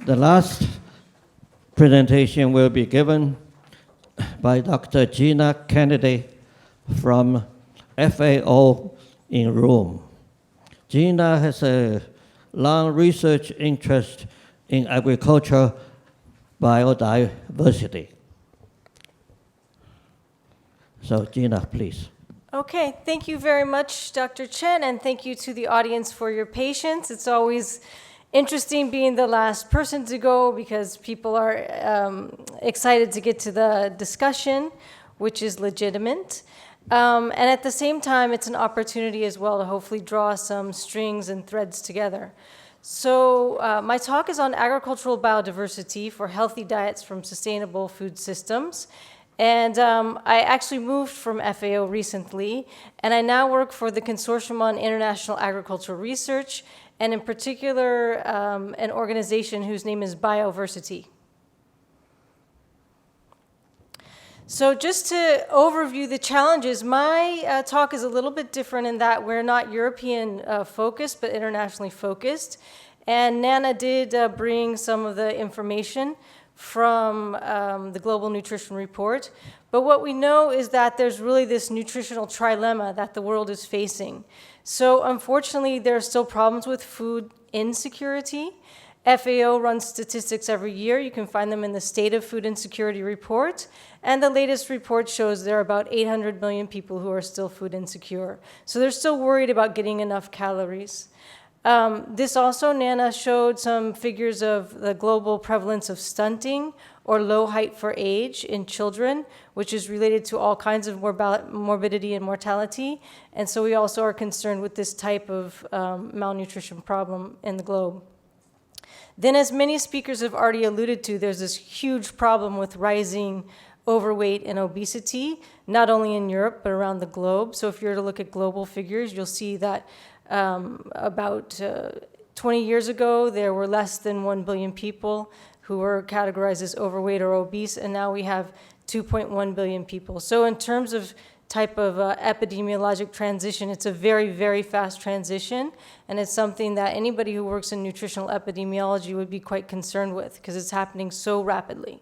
The last presentation will be given by Dr. Gina Kennedy from FAO in Rome. Gina has a long research interest in agriculture biodiversity. So Gina, please. Okay, thank you very much, Dr. Chen, and thank you to the audience for your patience. It's always interesting being the last person to go because people are excited to get to the discussion, which is legitimate. And at the same time, it's an opportunity as well to hopefully draw some strings and threads together. So my talk is on agricultural biodiversity for healthy diets from sustainable food systems. And I actually moved from FAO recently, and I now work for the Consortium on International Agricultural Research, and in particular, an organization whose name is Bioversity. So just to overview the challenges, my talk is a little bit different in that we're not European focused, but internationally focused. And Nana did bring some of the information from the Global Nutrition Report. But what we know is that there's really this nutritional trilemma that the world is facing. So unfortunately, there are still problems with food insecurity. FAO runs statistics every year. You can find them in the State of Food Insecurity Report. And the latest report shows there are about 800 million people who are still food insecure. So they're still worried about getting enough calories. This also, Nana showed some figures of the global prevalence of stunting or low height for age in children, which is related to all kinds of morbidity and mortality. And so we also are concerned with this type of malnutrition problem in the globe. Then, as many speakers have already alluded to, there's this huge problem with rising overweight and obesity, not only in Europe, but around the globe. So if you were to look at global figures, you'll see that about 20 years ago, there were less than 1 billion people who were categorized as overweight or obese, and now we have 2.1 billion people. So in terms of type of epidemiologic transition, it's a very, very fast transition, and it's something that anybody who works in nutritional epidemiology would be quite concerned with because it's happening so rapidly.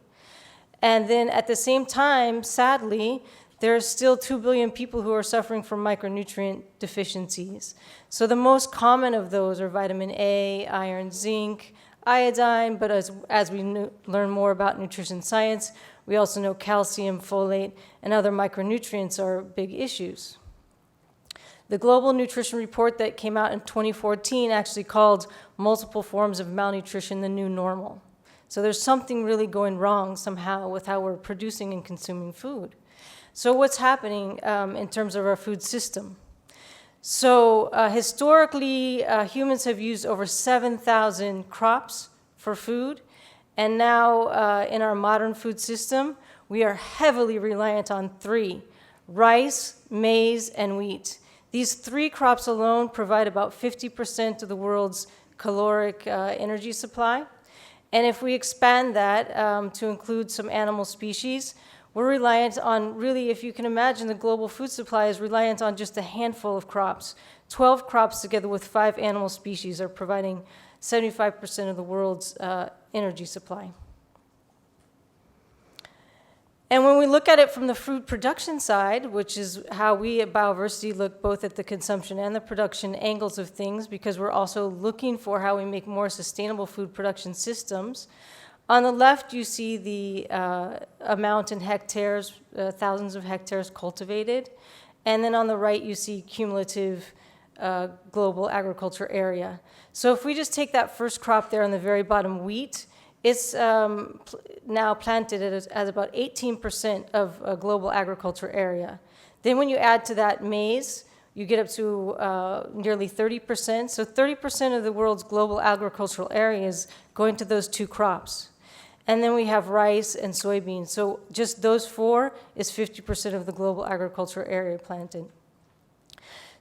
And then at the same time, sadly, there are still 2 billion people who are suffering from micronutrient deficiencies. So the most common of those are vitamin A, iron, zinc, iodine, but as we learn more about nutrition science, we also know calcium, folate, and other micronutrients are big issues. The Global Nutrition Report that came out in 2014 actually called multiple forms of malnutrition the new normal. So there's something really going wrong somehow with how we're producing and consuming food. So what's happening in terms of our food system? So historically, humans have used over 7,000 crops for food. And now in our modern food system, we are heavily reliant on 3: rice, maize, and wheat. These 3 crops alone provide about 50% of the world's caloric energy supply. And if we expand that to include some animal species, we're reliant on, really, if you can imagine, the global food supply is reliant on just a handful of crops. 12 crops together with 5 animal species are providing 75% of the world's energy supply. And when we look at it from the food production side, which is how we at Bioversity look both at the consumption and the production angles of things, because we're also looking for how we make more sustainable food production systems. On the left, you see the amount in hectares, thousands of hectares cultivated. And then on the right, you see cumulative global agriculture area. So if we just take that first crop there on the very bottom, wheat, it's now planted at about 18% of global agriculture area. Then when you add to that maize, you get up to nearly 30%. So 30% of the world's global agricultural area is going to those 2 crops. And then we have rice and soybeans. So just those 4 is 50% of the global agriculture area planted.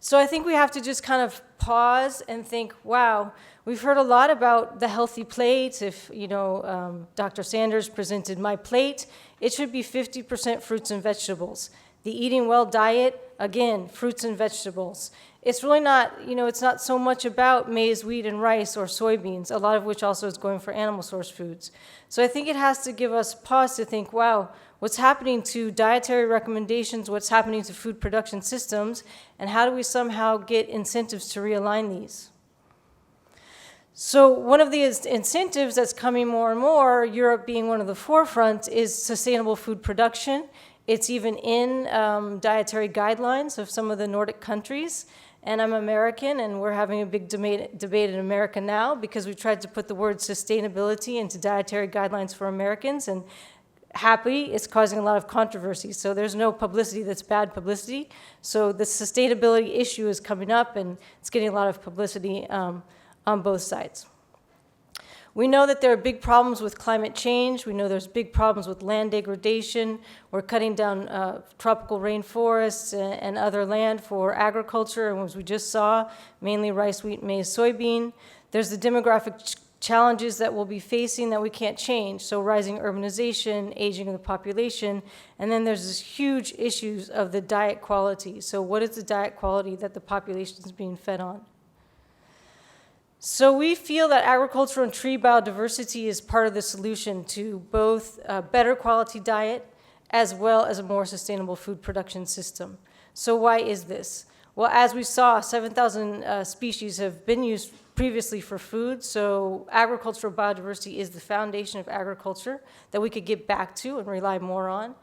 So I think we have to just kind of pause and think, wow, we've heard a lot about the healthy plate. If, Dr. Sanders presented my plate, it should be 50% fruits and vegetables. The Eating Well diet, again, fruits and vegetables. It's really not, it's not so much about maize, wheat, and rice or soybeans, a lot of which also is going for animal source foods. So I think it has to give us pause to think, wow, what's happening to dietary recommendations, what's happening to food production systems, and how do we somehow get incentives to realign these? So one of the incentives that's coming more and more, Europe being one of the forefront, is sustainable food production. It's even in dietary guidelines of some of the Nordic countries. And I'm American, and we're having a big debate in America now because we tried to put the word sustainability into dietary guidelines for Americans, and happily, it's causing a lot of controversy. So there's no publicity that's bad publicity. So the sustainability issue is coming up, and it's getting a lot of publicity on both sides. We know that there are big problems with climate change. We know there's big problems with land degradation. We're cutting down tropical rainforests and other land for agriculture, and as we just saw, mainly rice, wheat, maize, soybean. There's the demographic challenges that we'll be facing that we can't change, so rising urbanization, aging of the population, and then there's this huge issues of the diet quality. So what is the diet quality that the population is being fed on? So we feel that agriculture and tree biodiversity is part of the solution to both a better quality diet as well as a more sustainable food production system. So why is this? Well, as we saw, 7,000 species have been used previously for food, so agricultural biodiversity is the foundation of agriculture that we could get back to and rely more on.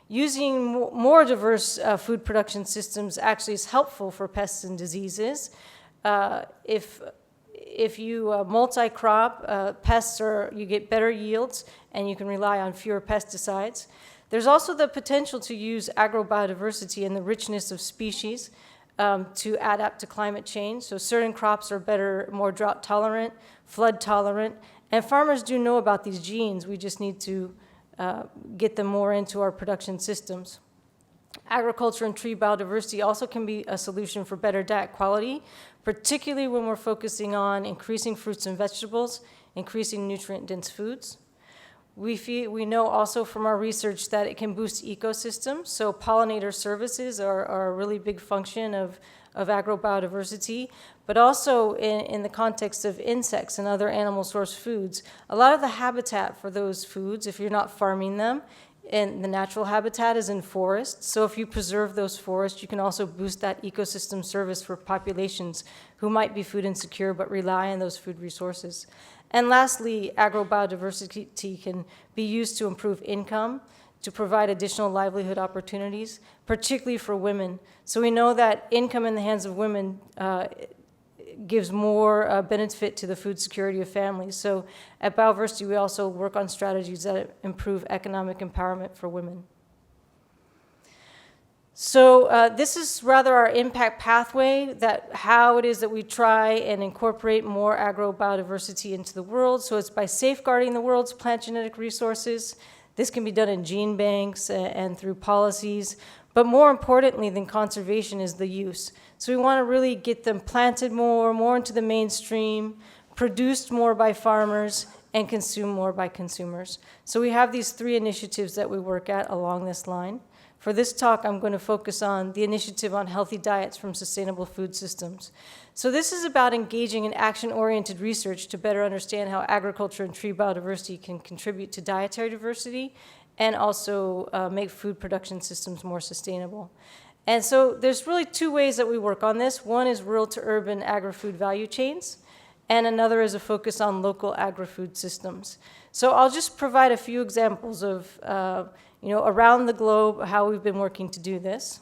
Using more diverse food production systems actually is helpful for pests and diseases. If you multi-crop pests, you get better yields and you can rely on fewer pesticides. There's also the potential to use agrobiodiversity and the richness of species to adapt to climate change. So certain crops are better, more drought tolerant, flood tolerant, and farmers do know about these genes. We just need to get them more into our production systems. Agriculture and tree biodiversity also can be a solution for better diet quality, particularly when we're focusing on increasing fruits and vegetables, increasing nutrient-dense foods. We know also from our research that it can boost ecosystems, so pollinator services are a really big function of agrobiodiversity, but also in the context of insects and other animal source foods. A lot of the habitat for those foods, if you're not farming them, and the natural habitat is in forests. So if you preserve those forests, you can also boost that ecosystem service for populations who might be food insecure but rely on those food resources. And lastly, agrobiodiversity can be used to improve income, to provide additional livelihood opportunities, particularly for women. So we know that income in the hands of women gives more benefit to the food security of families. So at Bioversity, we also work on strategies that improve economic empowerment for women. So this is rather our impact pathway, that how it is that we try and incorporate more agrobiodiversity into the world. So it's by safeguarding the world's plant genetic resources. This can be done in gene banks and through policies. But more importantly than conservation is the use. So we want to really get them planted more into the mainstream, produced more by farmers, and consumed more by consumers. So we have these three initiatives that we work at along this line. For this talk, I'm going to focus on the initiative on healthy diets from sustainable food systems. So this is about engaging in action-oriented research to better understand how agriculture and tree biodiversity can contribute to dietary diversity and also make food production systems more sustainable. And so there's really two ways that we work on this. One is rural to urban agri-food value chains, and another is a focus on local agri-food systems. So I'll just provide a few examples of, around the globe, how we've been working to do this.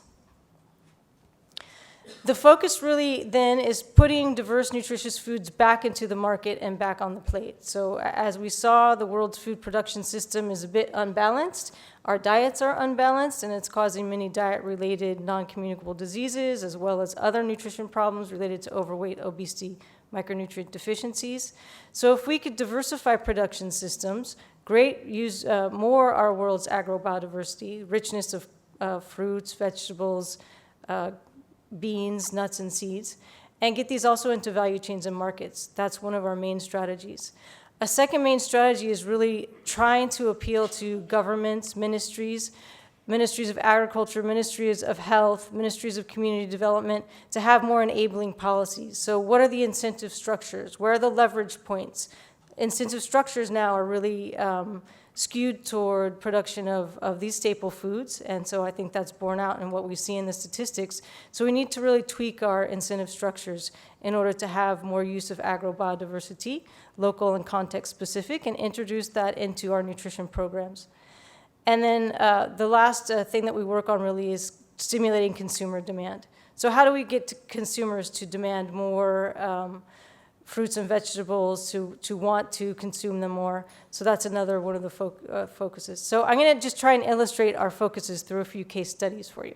The focus really then is putting diverse, nutritious foods back into the market and back on the plate. So as we saw, the world's food production system is a bit unbalanced. Our diets are unbalanced, and it's causing many diet-related non-communicable diseases, as well as other nutrition problems related to overweight, obesity, micronutrient deficiencies. So if we could diversify production systems, use more our world's agrobiodiversity, richness of fruits, vegetables, beans, nuts, and seeds, and get these also into value chains and markets. That's one of our main strategies. A second main strategy is really trying to appeal to governments, ministries, ministries of agriculture, ministries of health, ministries of community development, to have more enabling policies. So what are the incentive structures? Where are the leverage points? Incentive structures now are really skewed toward production of these staple foods, and so I think that's borne out in what we see in the statistics. So we need to really tweak our incentive structures in order to have more use of agrobiodiversity, local and context specific, and introduce that into our nutrition programs. And then the last thing that we work on really is stimulating consumer demand. So how do we get consumers to demand more fruits and vegetables, to want to consume them more? So that's another one of the focuses. So I'm going to just try and illustrate our focuses through a few case studies for you.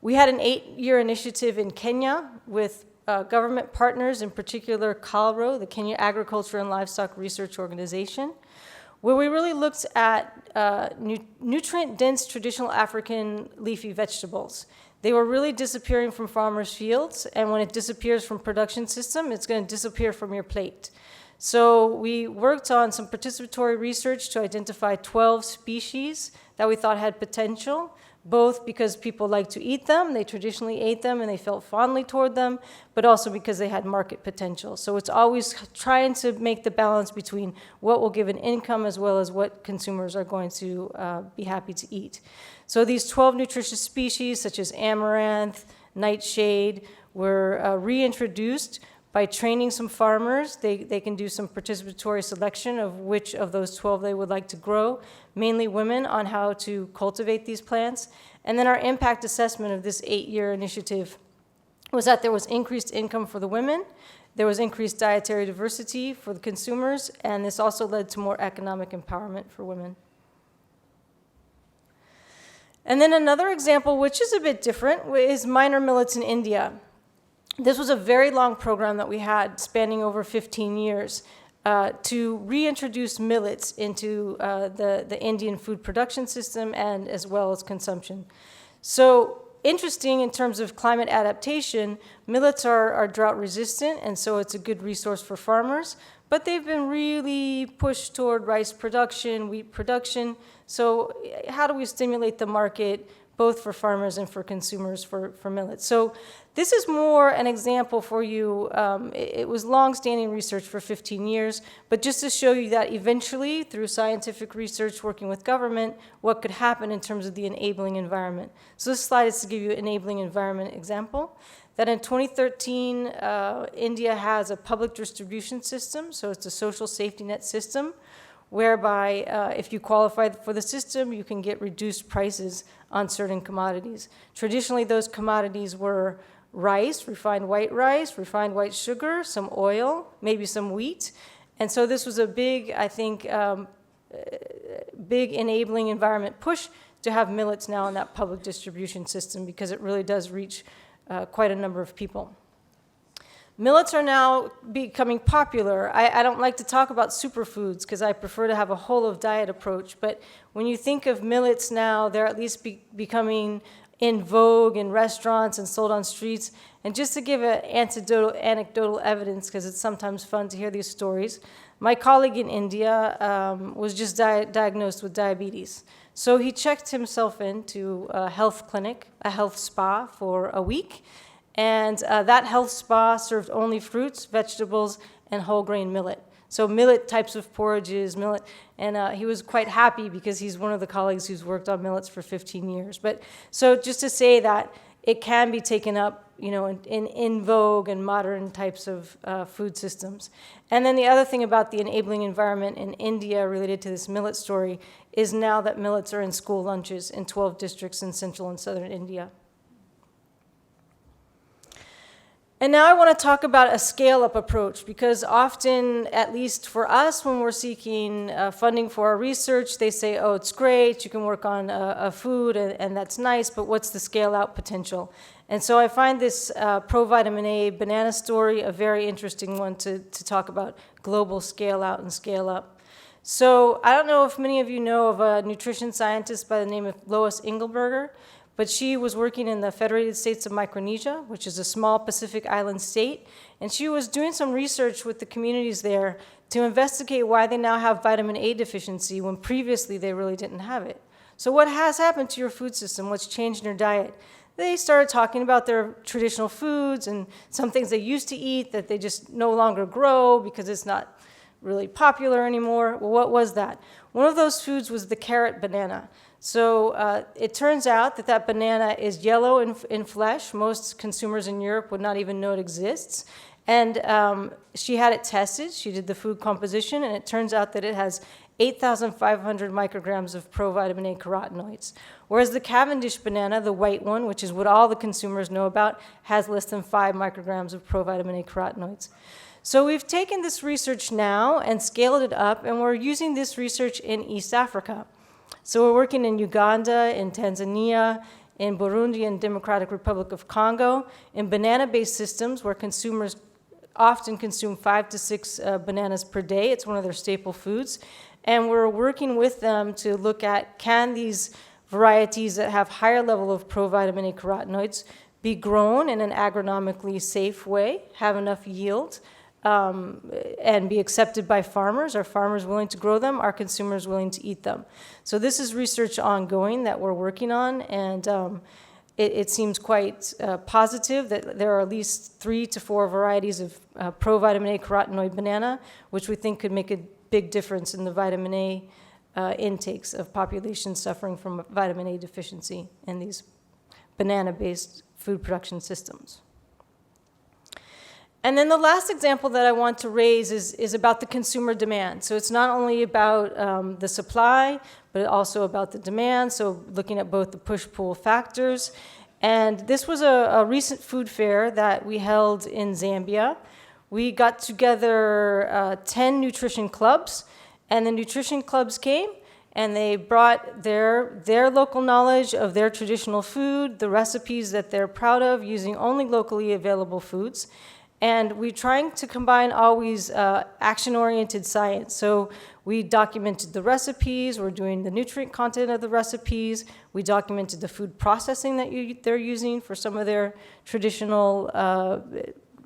We had an 8-year initiative in Kenya with government partners, in particular KALRO, the Kenya Agriculture and Livestock Research Organization, where we really looked at nutrient-dense traditional African leafy vegetables. They were really disappearing from farmers' fields, and when it disappears from production system, it's going to disappear from your plate. So we worked on some participatory research to identify 12 species that we thought had potential, both because people like to eat them, they traditionally ate them and they felt fondly toward them, but also because they had market potential. So it's always trying to make the balance between what will give an income as well as what consumers are going to be happy to eat. So these 12 nutritious species, such as amaranth, nightshade, were reintroduced by training some farmers. They can do some participatory selection of which of those 12 they would like to grow, mainly women, on how to cultivate these plants. And then our impact assessment of this 8-year initiative was that there was increased income for the women, there was increased dietary diversity for the consumers, and this also led to more economic empowerment for women. And then another example, which is a bit different, is minor millets in India. This was a very long program that we had spanning over 15 years to reintroduce millets into the Indian food production system and as well as consumption. So interesting in terms of climate adaptation, millets are drought resistant, and so it's a good resource for farmers, but they've been really pushed toward rice production, wheat production. So how do we stimulate the market both for farmers and for consumers for millets? So this is more an example for you. It was long-standing research for 15 years, but just to show you that eventually, through scientific research working with government, what could happen in terms of the enabling environment. So this slide is to give you an enabling environment example. That in 2013, India has a public distribution system, so it's a social safety net system, whereby if you qualify for the system, you can get reduced prices on certain commodities. Traditionally, those commodities were rice, refined white sugar, some oil, maybe some wheat. And so this was a big, I think, big enabling environment push to have millets now in that public distribution system, because it really does reach quite a number of people. Millets are now becoming popular. I don't like to talk about superfoods because I prefer to have a whole of diet approach, but when you think of millets now, they're at least becoming in vogue in restaurants and sold on streets. And just to give an anecdotal evidence, because it's sometimes fun to hear these stories, my colleague in India was just diagnosed with diabetes. So he checked himself into a health clinic, a health spa for a week, and that health spa served only fruits, vegetables, and whole grain millet. So millet types of porridges, millet, and he was quite happy because he's one of the colleagues who's worked on millets for 15 years. But so just to say that it can be taken up, in vogue and modern types of food systems. And then the other thing about the enabling environment in India related to this millet story is now that millets are in school lunches in 12 districts in central and southern India. And now I want to talk about a scale-up approach, because often, at least for us, when we're seeking funding for our research, they say, oh, it's great, you can work on a food, and that's nice, but what's the scale-out potential? And so I find this provitamin A banana story a very interesting one to talk about global scale-out and scale-up. So I don't know if many of you know of a nutrition scientist by the name of Lois Engelberger, but she was working in the Federated States of Micronesia, which is a small Pacific island state, and she was doing some research with the communities there to investigate why they now have vitamin A deficiency when previously they really didn't have it. So what has happened to your food system? What's changed in your diet? They started talking about their traditional foods and some things they used to eat that they just no longer grow because it's not really popular anymore. Well, what was that? One of those foods was the carrot banana. So it turns out that that banana is yellow in flesh. Most consumers in Europe would not even know it exists. And she had it tested. She did the food composition, and it turns out that it has 8,500 micrograms of provitamin A carotenoids. Whereas the Cavendish banana, the white one, which is what all the consumers know about, has less than 5 micrograms of provitamin A carotenoids. So we've taken this research now and scaled it up, and we're using this research in East Africa. So we're working in Uganda, in Tanzania, in Burundi and Democratic Republic of Congo, in banana-based systems where consumers often consume 5 to 6 bananas per day. It's one of their staple foods. And we're working with them to look at, can these varieties that have higher level of provitamin A carotenoids be grown in an agronomically safe way, have enough yield, and be accepted by farmers? Are farmers willing to grow them? Are consumers willing to eat them? So this is research ongoing that we're working on, and it seems quite positive that there are at least 3 to 4 varieties of provitamin A carotenoid banana, which we think could make a big difference in the vitamin A intakes of populations suffering from vitamin A deficiency in these banana-based food production systems. And then the last example that I want to raise is about the consumer demand. So it's not only about the supply, but also about the demand, so looking at both the push-pull factors. And this was a recent food fair that we held in Zambia. We got together 10 nutrition clubs, and the nutrition clubs came, and they brought their local knowledge of their traditional food, the recipes that they're proud of, using only locally available foods. And we're trying to combine always action-oriented science. So we documented the recipes, we're doing the nutrient content of the recipes, we documented the food processing that they're using for some of their traditional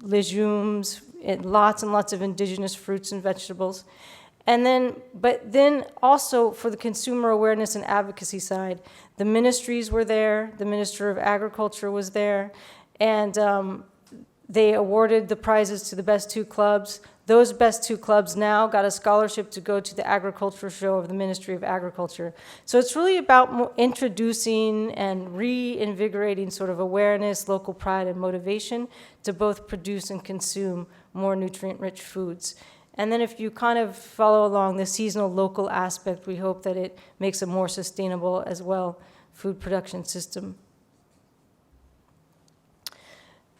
legumes, and lots of indigenous fruits and vegetables. But then also for the consumer awareness and advocacy side, the ministries were there, the Minister of Agriculture was there, and they awarded the prizes to the best 2 clubs. Those best 2 clubs now got a scholarship to go to the agriculture show of the Ministry of Agriculture. So it's really about introducing and reinvigorating sort of awareness, local pride, and motivation to both produce and consume more nutrient-rich foods. And then if you kind of follow along the seasonal local aspect, we hope that it makes a more sustainable as well food production system.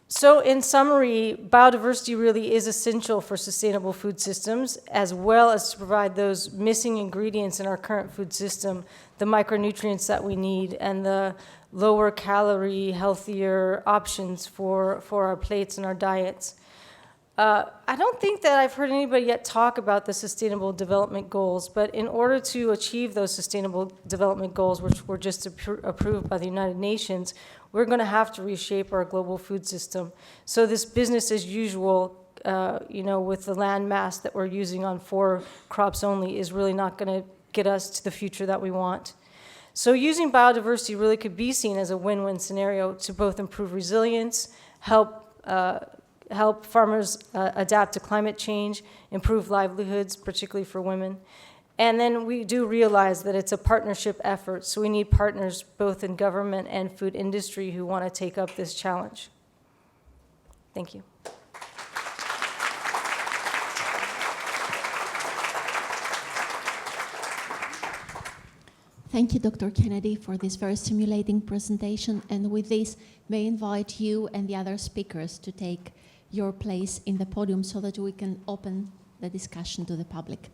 So in summary, biodiversity really is essential for sustainable food systems, as well as to provide those missing ingredients in our current food system, the micronutrients that we need, and the lower calorie, healthier options for our plates and our diets. I don't think that I've heard anybody yet talk about the Sustainable Development Goals, but in order to achieve those Sustainable Development Goals, which were just approved by the United Nations, we're going to have to reshape our global food system. So this business as usual, with the land mass that we're using on 4 crops only is really not going to get us to the future that we want. So using biodiversity really could be seen as a win-win scenario to both improve resilience, help farmers adapt to climate change, improve livelihoods, particularly for women. And then we do realize that it's a partnership effort, so we need partners both in government and food industry who want to take up this challenge. Thank you. Thank you, Dr. Kennedy, for this very stimulating presentation. And with this, may I invite you and the other speakers to take your place in the podium so that we can open the discussion to the public.